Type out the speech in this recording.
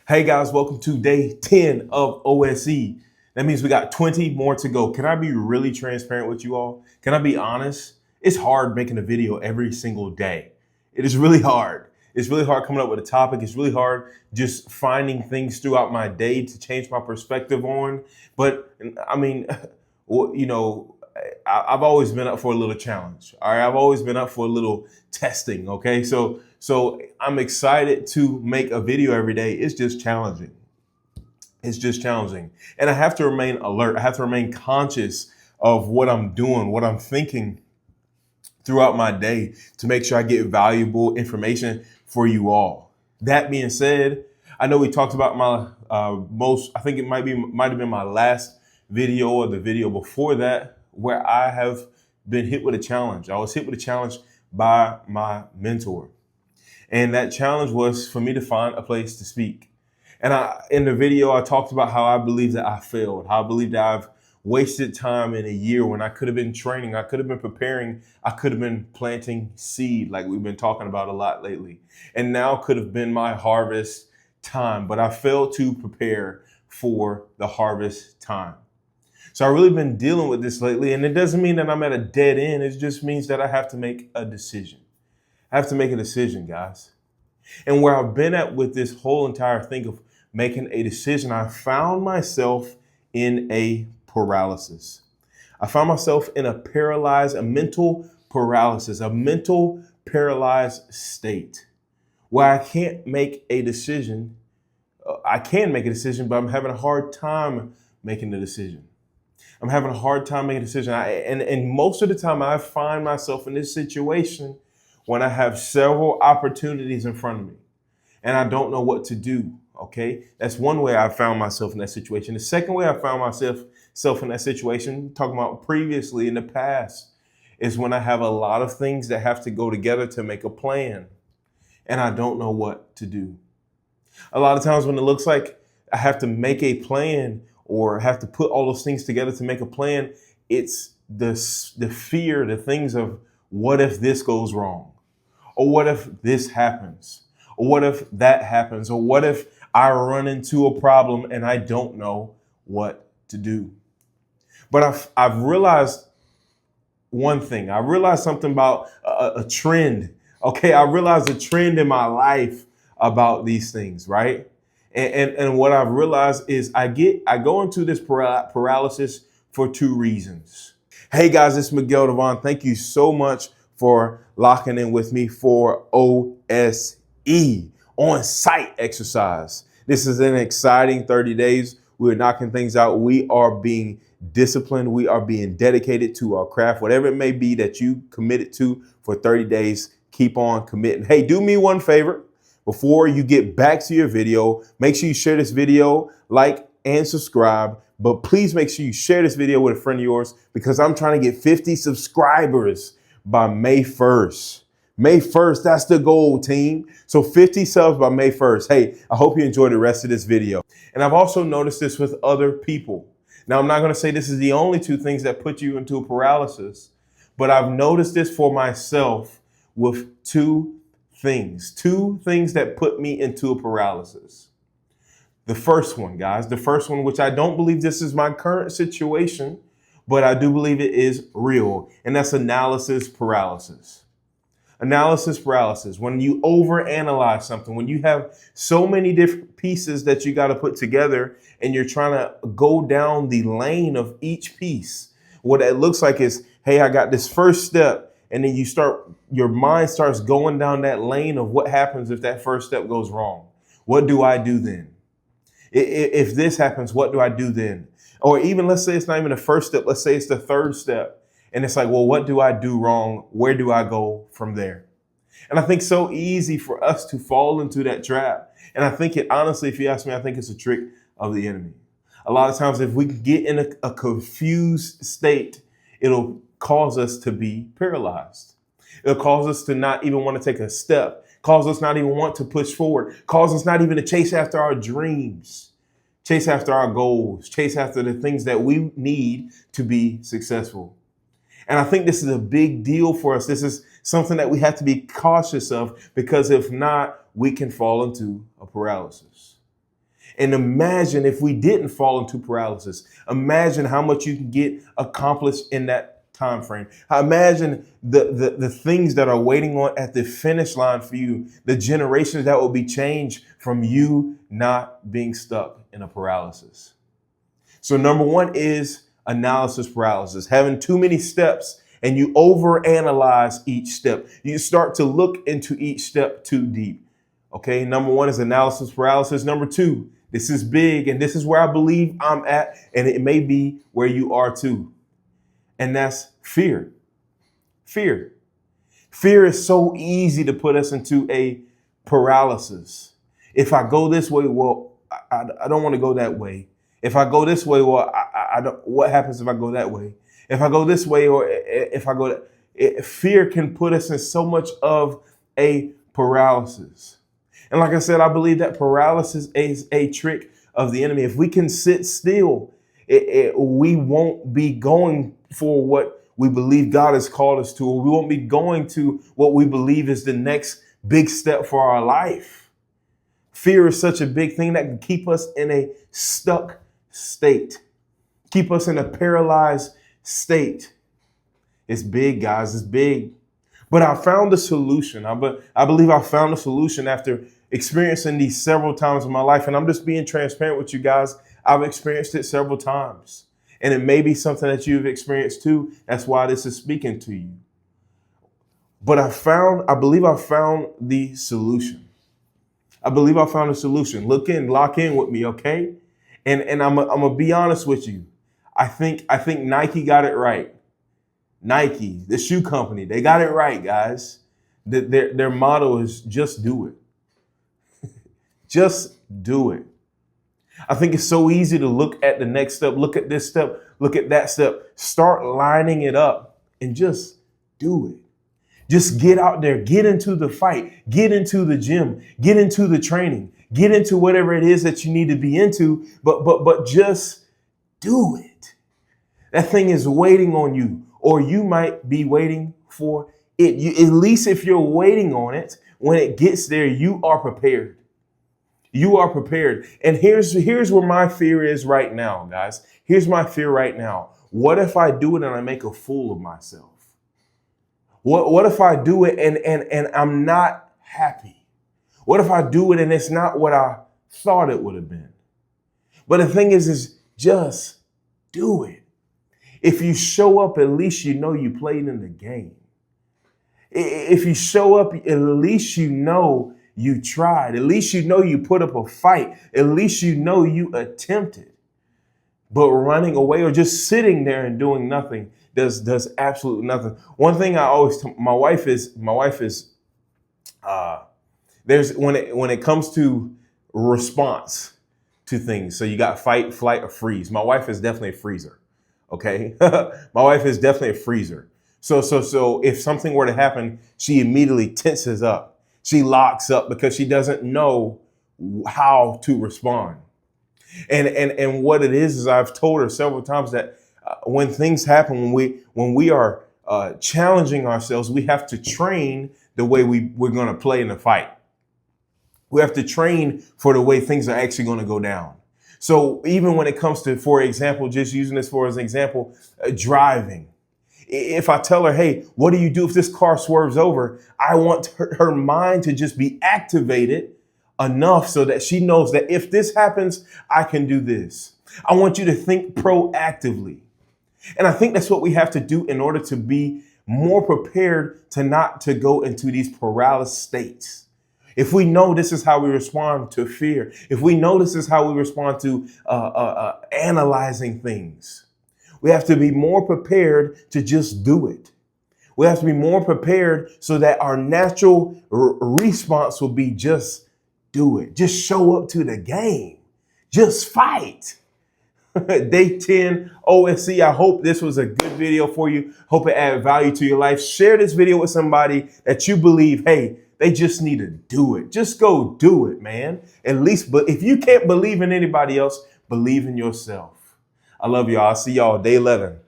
Hey guys, welcome to day 10 of OSE. That means we got 20 more to go. Can I be really transparent with you all? Can I be honest? It's hard making a video every single day. It is really hard. It's really hard coming up with a topic. It's really hard just finding things throughout my day to change my perspective on. But I mean, well, I've always been up for a little challenge. All right, I've always been up for a little testing. Okay, so I'm excited to make a video every day. It's just challenging. It's just challenging, and I have to remain alert. I have to remain conscious of what I'm doing, what I'm thinking throughout my day to make sure I get valuable information for you all. That being said, I know we talked about my I think it might have been my last video or the video before that, where I have been hit with a challenge. I was hit with a challenge by my mentor. And that challenge was for me to find a place to speak. And in the video, I talked about how I believe that I failed, how I believe that I've wasted time in a year when I could have been training, I could have been preparing, I could have been planting seed like we've been talking about a lot lately. And now could have been my harvest time, but I failed to prepare for the harvest time. So I've really been dealing with this lately, and it doesn't mean that I'm at a dead end. It just means that I have to make a decision. I have to make a decision, guys. And where I've been at with this whole entire thing of making a decision, I found myself in a paralysis. I found myself in a mental paralysis, a mental paralyzed state where I can't make a decision. I can make a decision, but I'm having a hard time making the decision. I'm having a hard time making a decision. And most of the time I find myself in this situation when I have several opportunities in front of me and I don't know what to do. Okay, that's one way I found myself in that situation. The second way I found myself in that situation, talking about previously in the past, is when I have a lot of things that have to go together to make a plan and I don't know what to do. A lot of times when it looks like I have to make a plan or have to put all those things together to make a plan, it's the fear, the things of what if this goes wrong? Or what if this happens? Or what if that happens? Or what if I run into a problem and I don't know what to do? But I've realized one thing. I realized something about a trend. Okay, I realized a trend in my life about these things, right? And what I've realized is I go into this paralysis for two reasons. Hey guys, it's Miguel Devon. Thank you so much for locking in with me for OSE, on-site exercise. This is an exciting 30 days. We're knocking things out. We are being disciplined. We are being dedicated to our craft, whatever it may be that you committed to for 30 days. Keep on committing. Hey, do me one favor. Before you get back to your video, make sure you share this video, like and subscribe. But please make sure you share this video with a friend of yours because I'm trying to get 50 subscribers by May 1st. May 1st, that's the goal, team. So 50 subs by May 1st. Hey, I hope you enjoy the rest of this video. And I've also noticed this with other people. Now, I'm not going to say this is the only two things that put you into a paralysis, but I've noticed this for myself with two things that put me into a paralysis. The first one, guys, which I don't believe this is my current situation, but I do believe it is real, and that's analysis paralysis. Analysis paralysis, when you overanalyze something, when you have so many different pieces that you got to put together and you're trying to go down the lane of each piece. What it looks like is, hey, I got this first step, and then your mind starts going down that lane of what happens if that first step goes wrong. What do I do then? If this happens, what do I do then? Or even let's say it's not even the first step. Let's say it's the third step. And it's like, well, what do I do wrong? Where do I go from there? And I think so easy for us to fall into that trap. And I think it, honestly, if you ask me, I think it's a trick of the enemy. A lot of times, if we get in a confused state, it'll cause us to be paralyzed. It'll cause us to not even want to take a step, cause us not even want to push forward, cause us not even to chase after our dreams, chase after our goals, chase after the things that we need to be successful. And I think this is a big deal for us. This is something that we have to be cautious of because if not, we can fall into a paralysis. And imagine if we didn't fall into paralysis. Imagine how much you can get accomplished in that time frame. Imagine the things that are waiting on at the finish line for you, the generations that will be changed from you not being stuck in a paralysis. So number one is analysis paralysis, having too many steps and you overanalyze each step. You start to look into each step too deep. Okay, number one is analysis paralysis. Number two, this is big, and this is where I believe I'm at, and it may be where you are too. And that's fear. Fear. Fear is so easy to put us into a paralysis. If I go this way, well, I don't want to go that way. If I go this way, well, I don't. What happens if I go that way? If I go this way, or if I go, fear can put us in so much of a paralysis. And like I said, I believe that paralysis is a trick of the enemy. If we can sit still, we won't be going for what we believe God has called us to, or we won't be going to what we believe is the next big step for our life. Fear is such a big thing that can keep us in a stuck state, keep us in a paralyzed state. It's big, guys. It's big. But I found a solution. I believe I found a solution after experiencing these several times in my life. And I'm just being transparent with you guys. I've experienced it several times. And it may be something that you've experienced too. That's why this is speaking to you. But I believe I found the solution. I believe I found a solution. Look lock in with me, okay? And I'm gonna be honest with you. I think Nike got it right. Nike, the shoe company, they got it right, guys. Their motto is just do it. Just do it. I think it's so easy to look at the next step, look at this step, look at that step, start lining it up and just do it. Just get out there, get into the fight, get into the gym, get into the training, get into whatever it is that you need to be into, but just do it. That thing is waiting on you, or you might be waiting for it. At least if you're waiting on it, when it gets there, you are prepared. You are prepared. And here's where my fear is right now, guys. Here's my fear right now. What if I do it and I make a fool of myself? What if I do it and I'm not happy? What if I do it and it's not what I thought it would have been? But the thing is just do it. If you show up, at least you know you played in the game. If you show up, at least you know you tried. At least you know you put up a fight. At least you know you attempted. But running away or just sitting there and doing nothing does absolutely nothing. One thing I always tell my wife is there's when it comes to response to things. So you got fight, flight, or freeze. My wife is definitely a freezer. Okay, my wife is definitely a freezer. So if something were to happen, she immediately tenses up. She locks up because she doesn't know how to respond. And what it is I've told her several times that when things happen, when we are challenging ourselves, we have to train the way we're going to play in the fight. We have to train for the way things are actually going to go down. So even when it comes to, for example, just using this for as an example, driving. If I tell her, hey, what do you do if this car swerves over? I want her mind to just be activated enough so that she knows that if this happens, I can do this. I want you to think proactively. And I think that's what we have to do in order to be more prepared to not to go into these paralysis states. If we know this is how we respond to fear, if we know this is how we respond to analyzing things, we have to be more prepared to just do it. We have to be more prepared so that our natural response will be just do it. Just show up to the game. Just fight. Day 10 OSC. I hope this was a good video for you. Hope it added value to your life. Share this video with somebody that you believe, hey, they just need to do it. Just go do it, man. At least, but if you can't believe in anybody else, believe in yourself. I love y'all. I'll see y'all day 11.